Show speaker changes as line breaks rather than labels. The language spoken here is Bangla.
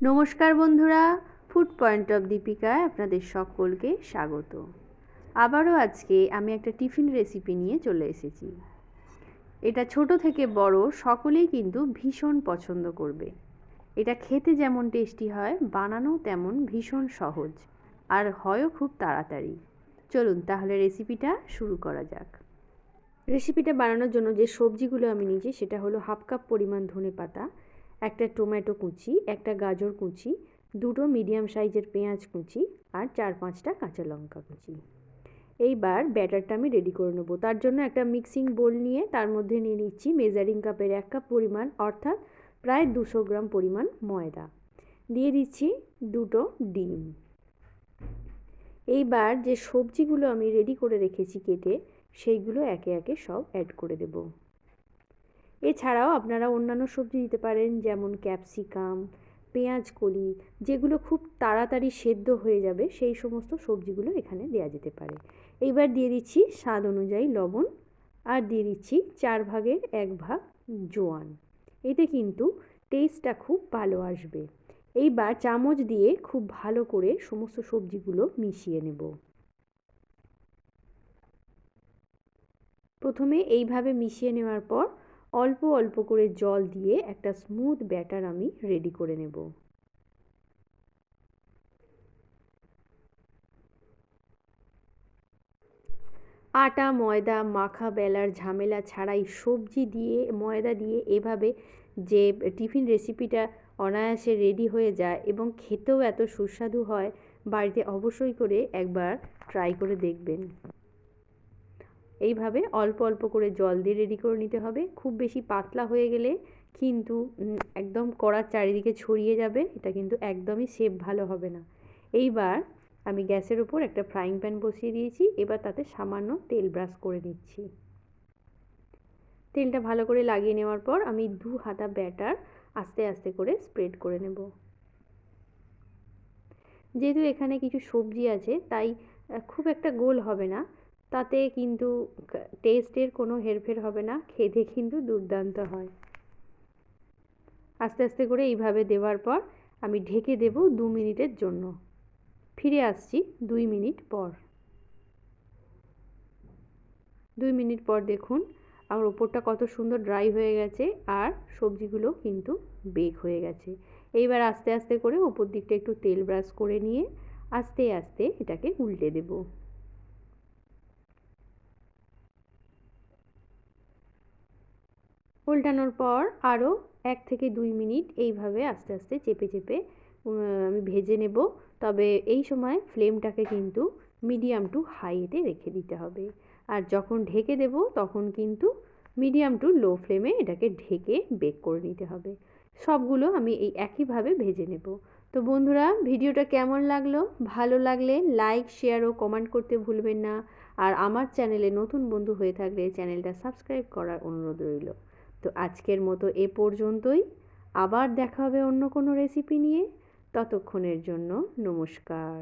নমস্কার বন্ধুরা, ফুড পয়েন্ট অফ দীপিকায় আপনাদের সকলকে স্বাগত। আবারও আজকে আমি একটা টিফিন রেসিপি নিয়ে চলে এসেছি। এটা ছোট থেকে বড় সকলেই কিন্তু ভীষণ পছন্দ করবে। এটা খেতে যেমন টেস্টি হয়, বানানো তেমন ভীষণ সহজ আর হয়ও খুব তাড়াতাড়ি। চলুন তাহলে রেসিপিটা শুরু করা যাক। রেসিপিটা বানানোর জন্য যে সবজিগুলো আমি নিয়েছি সেটা হলো 1/2 কাপ পরিমাণ ধনেপাতা, একটা টমেটো কুচি, একটা গাজর কুচি, দুটো মিডিয়াম সাইজের পেঁয়াজ কুচি আর 4-5টা কাঁচা লঙ্কা কুচি। এইবার ব্যাটারটা আমি রেডি করে নেবো। তার জন্য একটা মিক্সিং বোল নিয়ে তার মধ্যে নিয়ে নিচ্ছি মেজারিং কাপের 1 কাপ পরিমাণ, অর্থাৎ প্রায় 200 গ্রাম পরিমাণ ময়দা। দিয়ে দিচ্ছি দুটো ডিম। এইবার যে সবজিগুলো আমি রেডি করে রেখেছি কেটে, সেইগুলো একে একে সব অ্যাড করে দেব। এছাড়াও আপনারা অন্যান্য সবজি দিতে পারেন, যেমন ক্যাপসিকাম, পেঁয়াজ কলি, যেগুলো খুব তাড়াতাড়ি সেদ্ধ হয়ে যাবে সেই সমস্ত সবজিগুলো এখানে দেওয়া যেতে পারে। এইবার দিয়ে দিচ্ছি স্বাদ অনুযায়ী লবণ আর দিয়ে দিচ্ছি 4 ভাগের 1 ভাগ জোয়ান। এতে কিন্তু টেস্টটা খুব ভালো আসবে। এইবার চামচ দিয়ে খুব ভালো করে সমস্ত সবজিগুলো মিশিয়ে নেব। প্রথমে এইভাবে মিশিয়ে নেওয়ার পর অল্প অল্প করে জল দিয়ে একটা স্মুথ ব্যাটার আমি রেডি করে নেব। আটা ময়দা মাখা বেলার ঝামেলা ছাড়াই সবজি দিয়ে ময়দা দিয়ে এভাবে যে টিফিন রেসিপিটা অনায়াসে রেডি হয়ে যায় এবং খেতেও এত সুস্বাদু হয়, বাড়িতে অবশ্যই করে একবার ট্রাই করে দেখবেন। এইভাবে অল্প অল্প করে জল দিয়ে রেডি করে নিতে হবে। খুব বেশি পাতলা হয়ে গেলে কিন্তু একদম কড়ার চারিদিকে ছড়িয়ে যাবে, এটা কিন্তু একদমই শেপ ভালো হবে না। এইবার আমি গ্যাসের উপর একটা ফ্রাইং প্যান বসিয়ে দিয়েছি। এবার তাতে সামান্য তেল ব্রাশ করে নিচ্ছি। তেলটা ভালো করে লাগিয়ে নেওয়ার পর আমি 2 হাতা ব্যাটার আস্তে আস্তে করে স্প্রেড করে নেব। যেহেতু এখানে কিছু সবজি আছে তাই খুব একটা গোল হবে না, তাতে কিন্তু টেস্টের কোনো হেরফের হবে না, খেতে কিন্তু দুর্দান্ত হয়। আস্তে আস্তে করে এইভাবে দেওয়ার পর আমি ঢেকে দেব 2 মিনিটের জন্য। ফিরে আসছি 2 মিনিট পর। 2 মিনিট পর দেখুন আমার ওপরটা কত সুন্দর ড্রাই হয়ে গেছে আর সবজিগুলো কিন্তু বেক হয়ে গেছে। এইবার আস্তে আস্তে করে ওপর দিকটা একটু তেল ব্রাশ করে নিয়ে আস্তে আস্তে এটাকে উল্টে দেব। উল্টানোর পর আরও 1 থেকে 2 মিনিট এইভাবে আস্তে আস্তে চেপে চেপে আমি ভেজে নেব। তবে এই সময় ফ্লেমটাকে কিন্তু মিডিয়াম টু হাইতে রেখে দিতে হবে। আর যখন ঢেকে দেব তখন কিন্তু মিডিয়াম টু লো ফ্লেমে এটাকে ঢেকে বেক করে নিতে হবে। সবগুলো আমি এই একইভাবে ভেজে নেব। তো বন্ধুরা, ভিডিওটা কেমন লাগলো? ভালো লাগলে লাইক শেয়ার ও কমেন্ট করতে ভুলবেন না। আর আমার চ্যানেলে নতুন বন্ধু হয়ে থাকলে চ্যানেলটা সাবস্ক্রাইব করার অনুরোধ রইল। তো আজকের মতো এ পর্যন্তই। আবার দেখা হবে অন্য কোনো রেসিপি নিয়ে। ততক্ষণের জন্য নমস্কার।